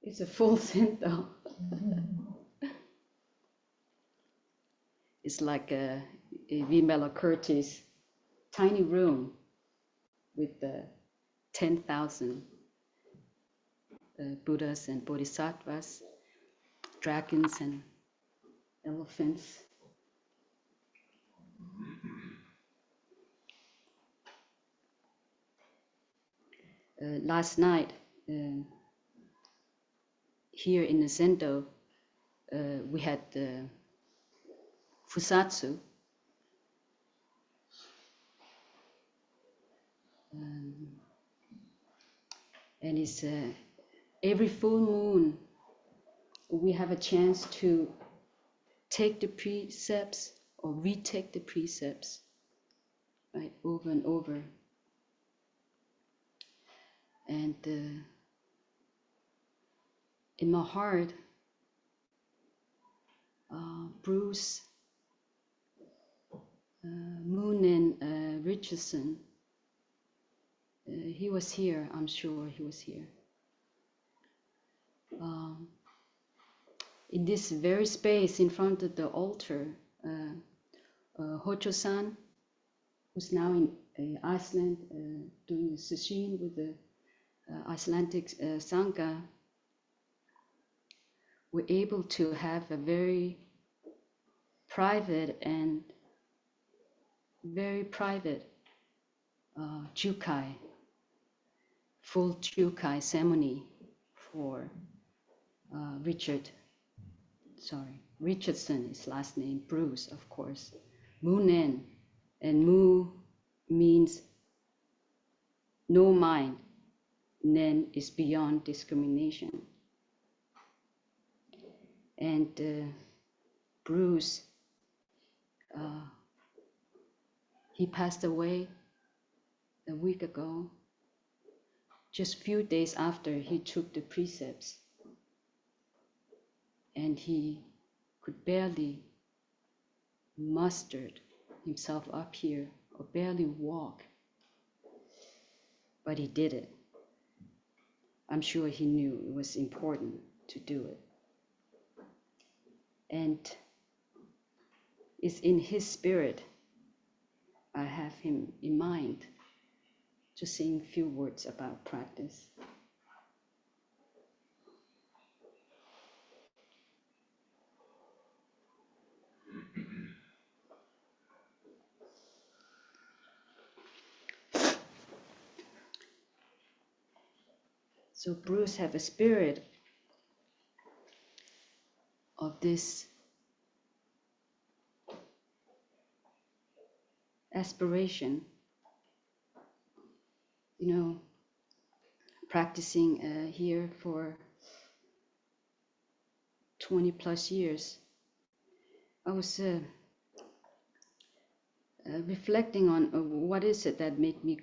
It's a full center. It's like a Vimela Curtis tiny room with 10,000 Buddhas and Bodhisattvas, dragons and elephants. Last night, here in the Zendo, we had Fusatsu. And it's every full moon, we have a chance to take the precepts or retake the precepts, right, over and over. And in my heart, Bruce, Moon and Richardson, he was here, I'm sure he was here. In this very space in front of the altar, Hocho-san, who's now in Iceland doing the sesshin with the Icelandic Sangha, were able to have a very private and very private Jukai, full Jukai ceremony for Richardson, his last name, Bruce, of course, Moonen, and Mu means no mind, Nen is beyond discrimination. And Bruce, he passed away a week ago, just a few days after he took the precepts. And he could barely muster himself up here, or barely walk. But he did it. I'm sure he knew it was important to do it. And it's in his spirit, I have him in mind, to saying a few words about practice. So Bruce have a spirit of this aspiration, you know, practicing here for 20 plus years. I was reflecting on what is it that made me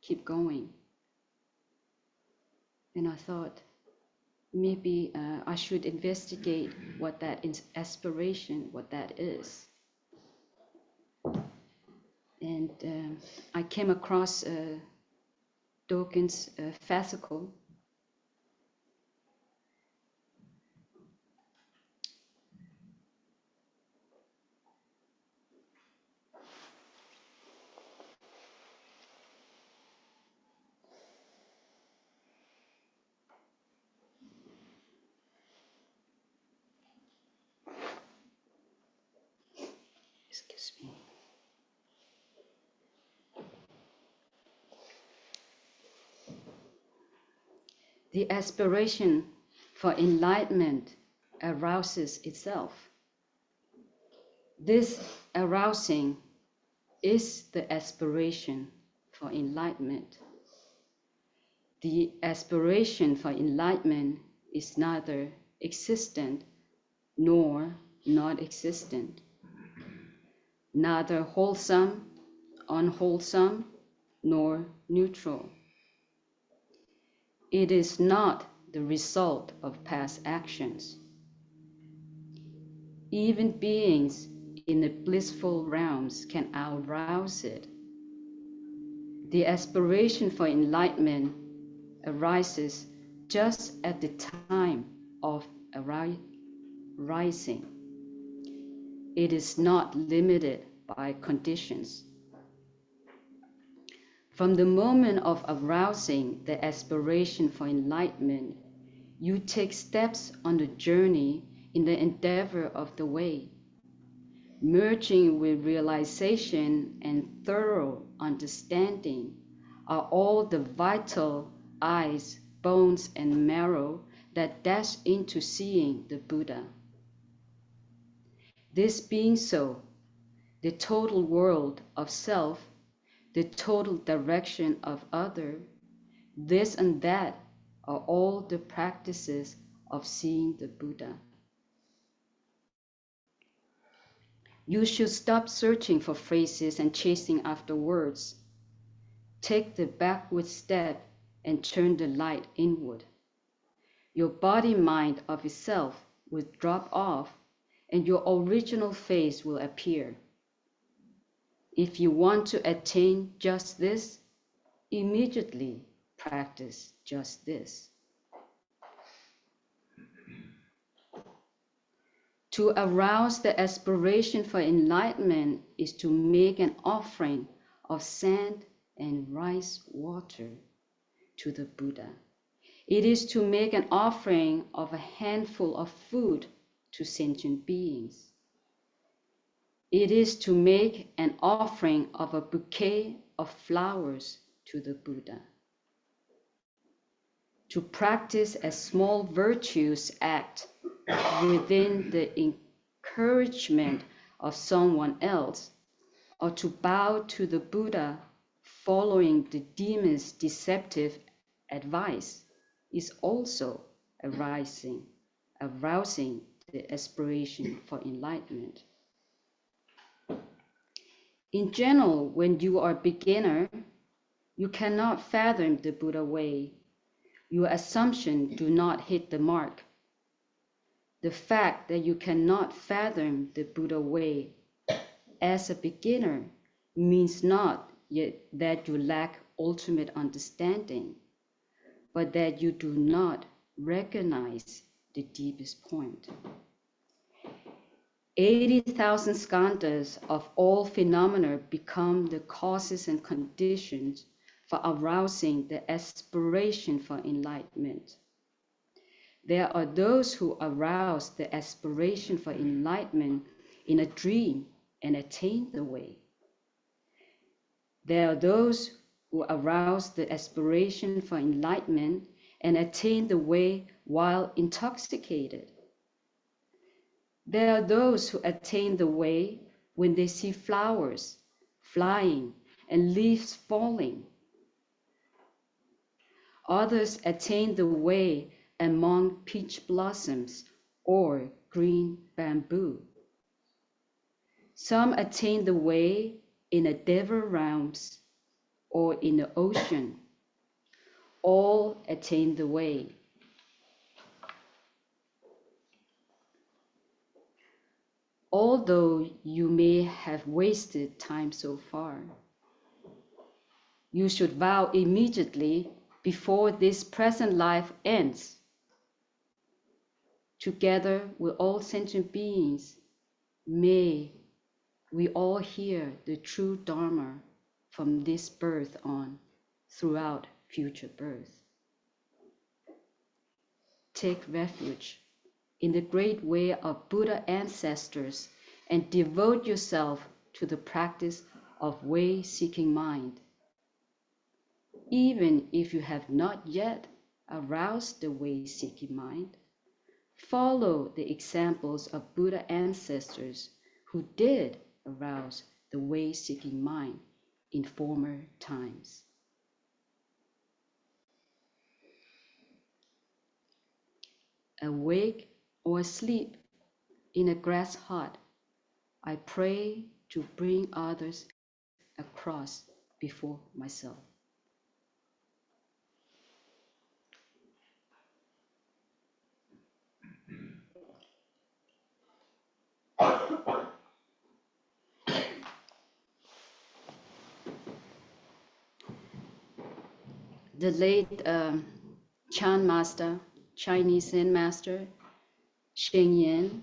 keep going. And I thought maybe I should investigate what that aspiration, what that is. And I came across Dogen's fascicle. Excuse me. The aspiration for enlightenment arouses itself. This arousing is the aspiration for enlightenment. The aspiration for enlightenment is neither existent nor not existent, neither wholesome, unwholesome, nor neutral. It is not the result of past actions. Even beings in the blissful realms can arouse it. The aspiration for enlightenment arises just at the time of arising. It is not limited by conditions. From the moment of arousing the aspiration for enlightenment, you take steps on the journey in the endeavor of the way. Merging with realization and thorough understanding are all the vital eyes, bones, and marrow that dash into seeing the Buddha. This being so, the total world of self, the total direction of other, this and that are all the practices of seeing the Buddha. You should stop searching for phrases and chasing after words. Take the backward step and turn the light inward. Your body-mind of itself will drop off and your original face will appear. If you want to attain just this, immediately practice just this. To arouse the aspiration for enlightenment is to make an offering of sand and rice water to the Buddha. It is to make an offering of a handful of food to sentient beings. It is to make an offering of a bouquet of flowers to the Buddha. To practice a small virtuous act within the encouragement of someone else, or to bow to the Buddha following the demon's deceptive advice, is also arousing the aspiration for enlightenment. In general, when you are a beginner, you cannot fathom the Buddha way. Your assumptions do not hit the mark. The fact that you cannot fathom the Buddha way as a beginner means not yet that you lack ultimate understanding, but that you do not recognize the deepest point. 80,000 skandhas of all phenomena become the causes and conditions for arousing the aspiration for enlightenment. There are those who arouse the aspiration for enlightenment in a dream and attain the way. There are those who arouse the aspiration for enlightenment and attain the way while intoxicated. There are those who attain the way when they see flowers flying and leaves falling. Others attain the way among peach blossoms or green bamboo. Some attain the way in the devil realms or in the ocean. All attain the way. Although you may have wasted time so far, you should vow immediately before this present life ends. Together with all sentient beings, may we all hear the true Dharma from this birth on throughout future birth. Take refuge in the great way of Buddha ancestors and devote yourself to the practice of way-seeking mind. Even if you have not yet aroused the way-seeking mind, follow the examples of Buddha ancestors who did arouse the way-seeking mind in former times. Awake or asleep in a grass hut, I pray to bring others across before myself. The late Chan master, Chinese Zen master, Sheng Yan,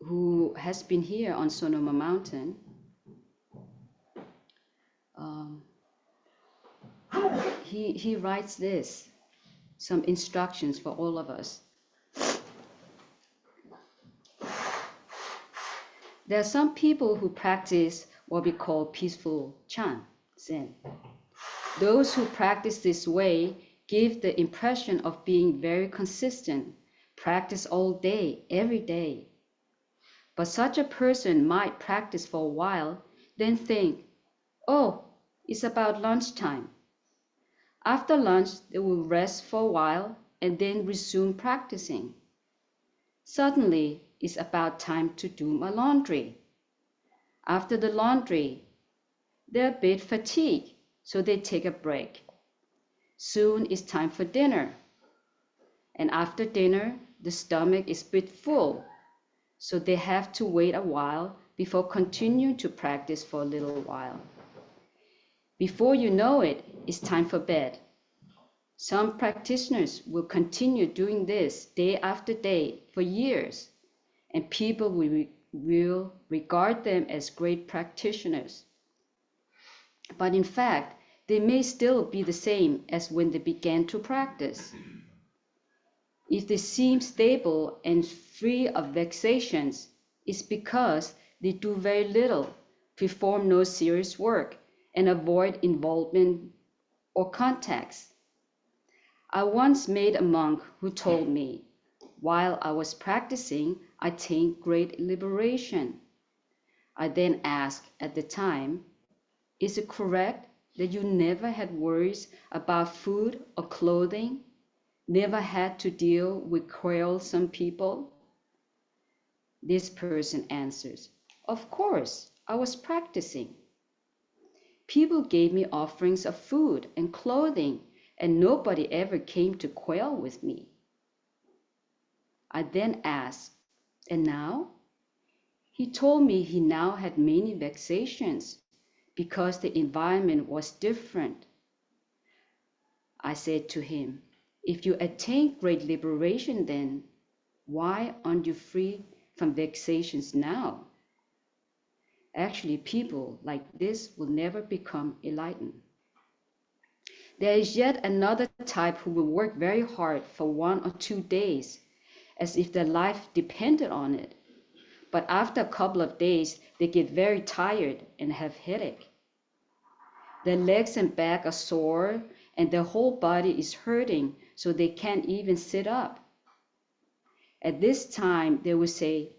who has been here on Sonoma Mountain, um, he writes this, some instructions for all of us. There are some people who practice what we call peaceful Chan, Zen. Those who practice this way give the impression of being very consistent, practice all day, every day. But such a person might practice for a while, then think, oh, it's about lunchtime. After lunch, they will rest for a while and then resume practicing. Suddenly, it's about time to do my laundry. After the laundry, they're a bit fatigued, so they take a break. Soon it's time for dinner. And after dinner, the stomach is a bit full, so they have to wait a while before continuing to practice for a little while. Before you know it, it's time for bed. Some practitioners will continue doing this day after day for years, and people will regard them as great practitioners. But in fact, they may still be the same as when they began to practice. If they seem stable and free of vexations, it's because they do very little, perform no serious work, and avoid involvement or contacts. I once met a monk who told me, while I was practicing, I attained great liberation. I then asked at the time, is it correct that you never had worries about food or clothing, never had to deal with quarrelsome people? This person answers, of course, I was practicing. People gave me offerings of food and clothing, and nobody ever came to quarrel with me. I then asked, and now? He told me he now had many vexations because the environment was different. I said to him, if you attain great liberation then, why aren't you free from vexations now? Actually, people like this will never become enlightened. There is yet another type who will work very hard for 1 or 2 days, as if their life depended on it. But after a couple of days, they get very tired and have headache. Their legs and back are sore, and their whole body is hurting, so they can't even sit up. At this time, they will say,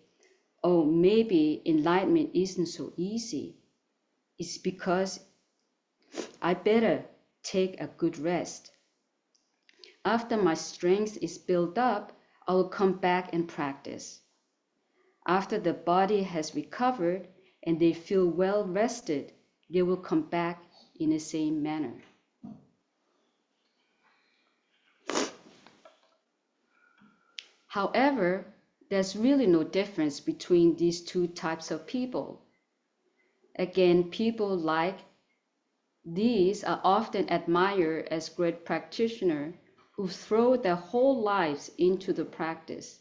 oh, maybe enlightenment isn't so easy. It's because I better take a good rest. After my strength is built up, I will come back and practice. After the body has recovered and they feel well rested, they will come back in the same manner. However, there's really no difference between these two types of people. Again, people like these are often admired as great practitioners who throw their whole lives into the practice.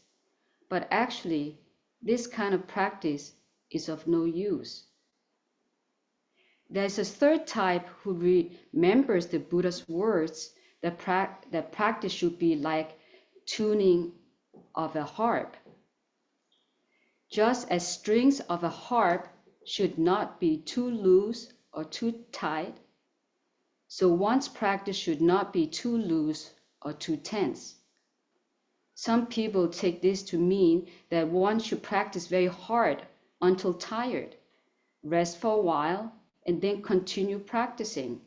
But actually, this kind of practice is of no use. There's a third type who remembers the Buddha's words that practice should be like tuning of a harp. Just as strings of a harp should not be too loose or too tight, so one's practice should not be too loose or too tense. Some people take this to mean that one should practice very hard until tired, rest for a while, and then continue practicing.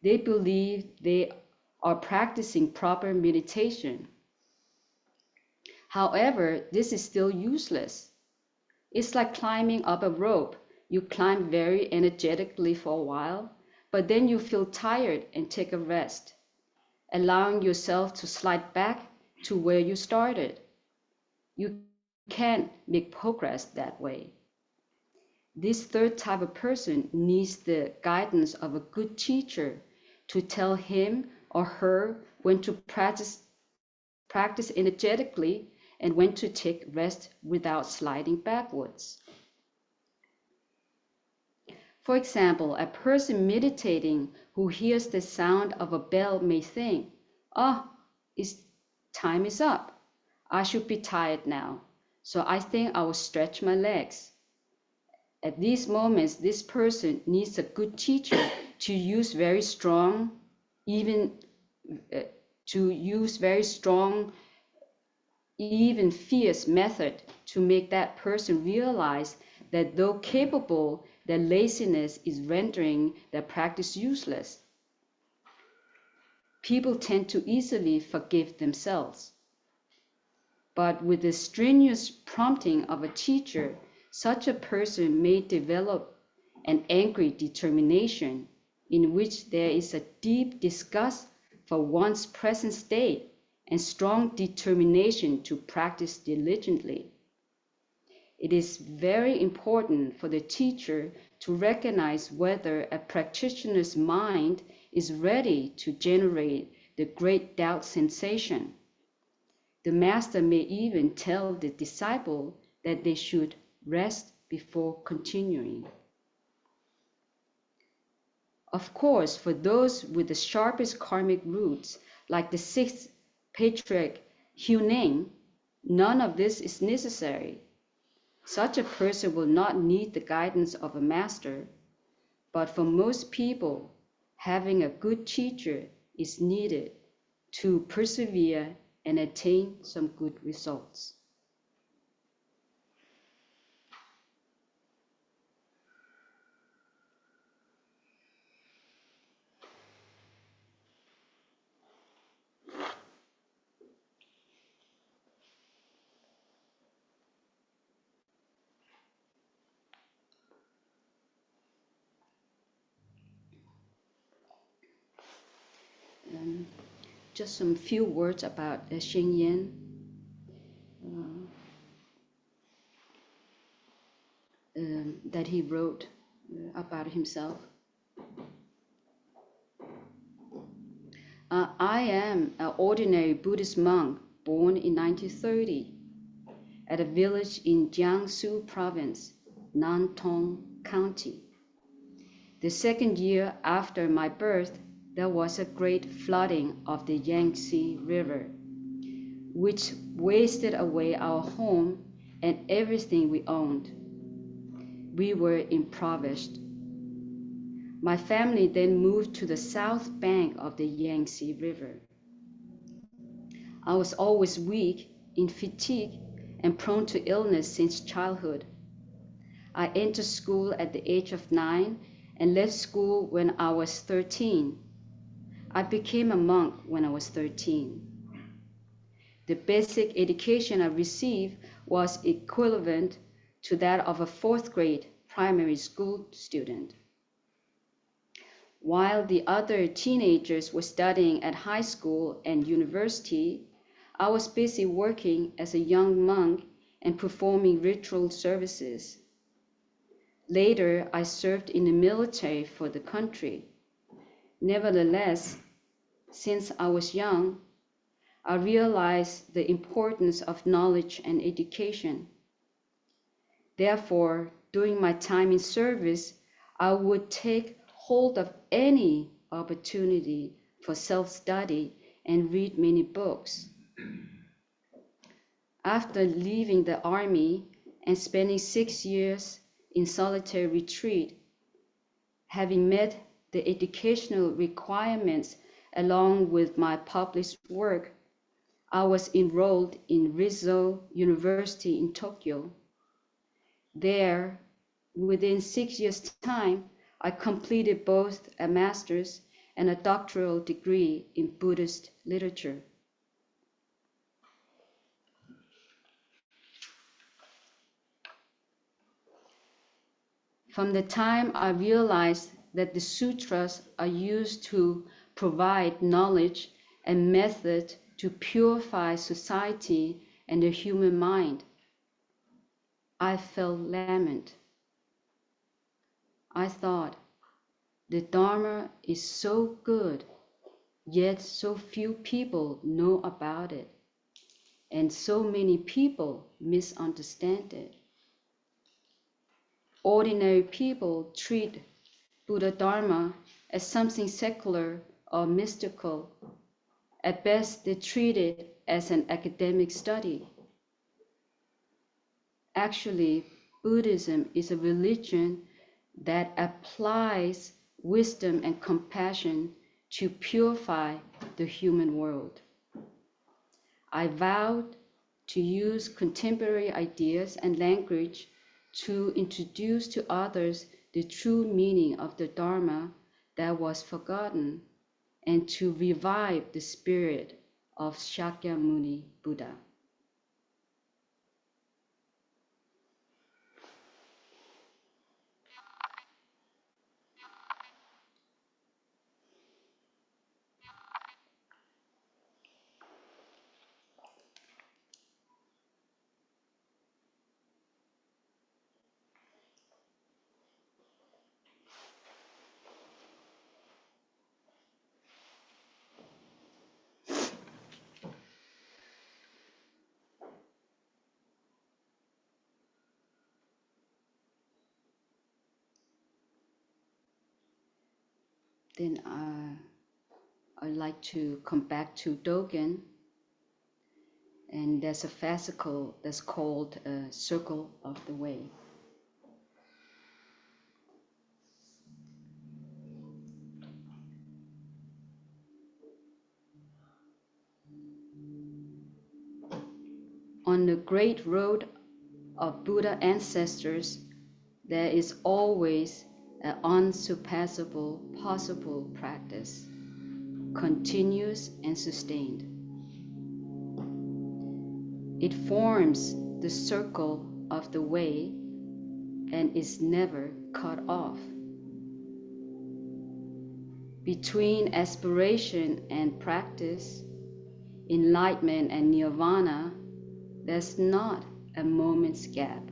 They believe they are practicing proper meditation. However, this is still useless. It's like climbing up a rope. You climb very energetically for a while, but then you feel tired and take a rest, allowing yourself to slide back to where you started. You can't make progress that way. This third type of person needs the guidance of a good teacher to tell him or her when to practice energetically and when to take rest without sliding backwards. For example, a person meditating who hears the sound of a bell may think, "Oh, time is up. I should be tired now, so I think I will stretch my legs." At these moments, this person needs a good teacher to use very strong, even fierce method to make that person realize that though capable, their laziness is rendering their practice useless. People tend to easily forgive themselves. But with the strenuous prompting of a teacher, such a person may develop an angry determination in which there is a deep disgust for one's present state and strong determination to practice diligently. It is very important for the teacher to recognize whether a practitioner's mind is ready to generate the great doubt sensation. The master may even tell the disciple that they should rest before continuing. Of course, for those with the sharpest karmic roots, like the sixth patriarch Hyuneng, none of this is necessary. Such a person will not need the guidance of a master, but for most people, having a good teacher is needed to persevere and attain some good results. Just some few words about Sheng Yen. That he wrote about himself. I am an ordinary Buddhist monk born in 1930 at a village in Jiangsu province, Nantong County. The second year after my birth, there was a great flooding of the Yangtze River, which wasted away our home and everything we owned. We were impoverished. My family then moved to the south bank of the Yangtze River. I was always weak, in fatigue, and prone to illness since childhood. I entered school at the age of 9 and left school when I was 13. I became a monk when I was 13. The basic education I received was equivalent to that of a 4th grade primary school student. While the other teenagers were studying at high school and university, I was busy working as a young monk and performing ritual services. Later, I served in the military for the country. Nevertheless, since I was young, I realized the importance of knowledge and education. Therefore, during my time in service, I would take hold of any opportunity for self-study and read many books. After leaving the army and spending 6 years in solitary retreat, having met the educational requirements along with my published work, I was enrolled in Rizzo University in Tokyo. There, within 6 years' time, I completed both a master's and a doctoral degree in Buddhist literature. From the time I realized that the sutras are used to provide knowledge and method to purify society and the human mind, I felt lament. I thought, The Dharma is so good, yet so few people know about it, and so many people misunderstand it. Ordinary people treat Buddha Dharma as something secular or mystical. At best, they treat it as an academic study. Actually, Buddhism is a religion that applies wisdom and compassion to purify the human world. I vowed to use contemporary ideas and language to introduce to others the true meaning of the Dharma that was forgotten, and to revive the spirit of Shakyamuni Buddha. Then I'd like to come back to Dogen, and there's a fascicle that's called Circle of the Way. On the great road of Buddha ancestors, there is always an unsurpassable possible practice, continuous and sustained. It forms the circle of the way and is never cut off. Between aspiration and practice, enlightenment and nirvana, there's not a moment's gap.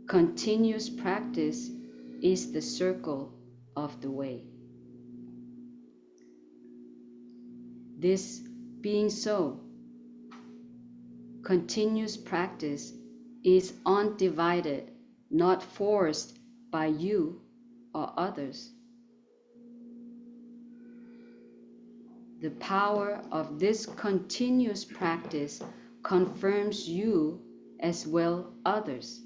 Continuous practice is the circle of the way. This being so, continuous practice is undivided, not forced by you or others. The power of this continuous practice confirms you as well others.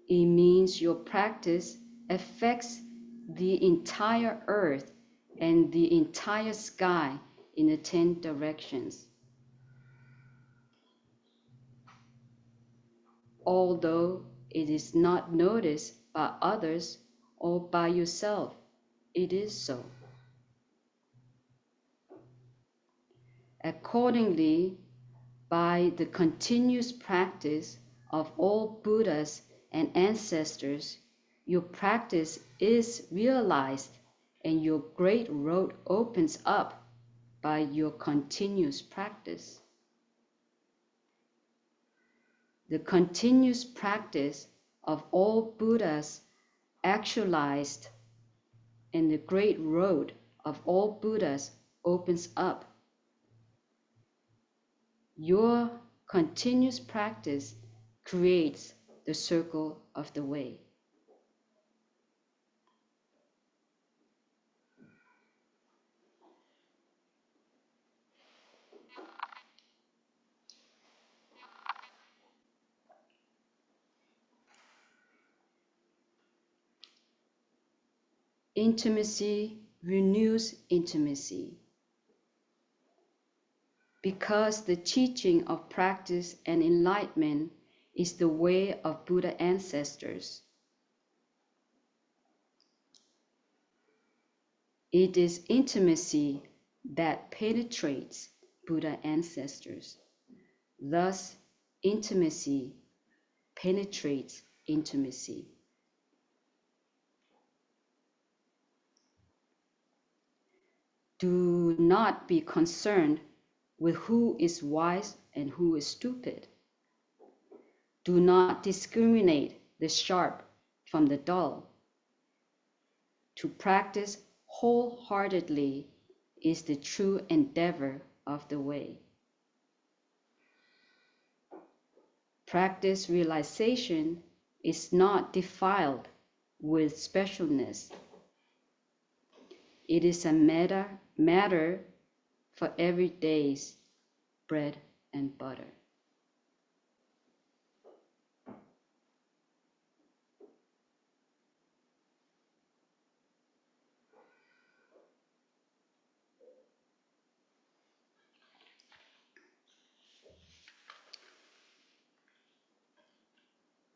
It means your practice affects the entire earth and the entire sky in the 10 directions. Although it is not noticed by others or by yourself, it is so. Accordingly, by the continuous practice of all Buddhas and ancestors, your practice is realized and your great road opens up by your continuous practice. The continuous practice of all Buddhas actualized and the great road of all Buddhas opens up. Your continuous practice creates the circle of the way. Intimacy renews intimacy. Because the teaching of practice and enlightenment is the way of Buddha ancestors. It is intimacy that penetrates Buddha ancestors. Thus, intimacy penetrates intimacy. Do not be concerned with who is wise and who is stupid. Do not discriminate the sharp from the dull. To practice wholeheartedly is the true endeavor of the way. Practice realization is not defiled with specialness. It is a matter for every day's bread and butter.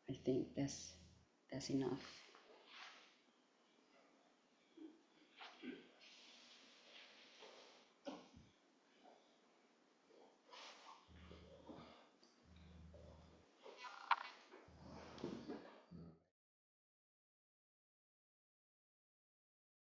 I think that's enough.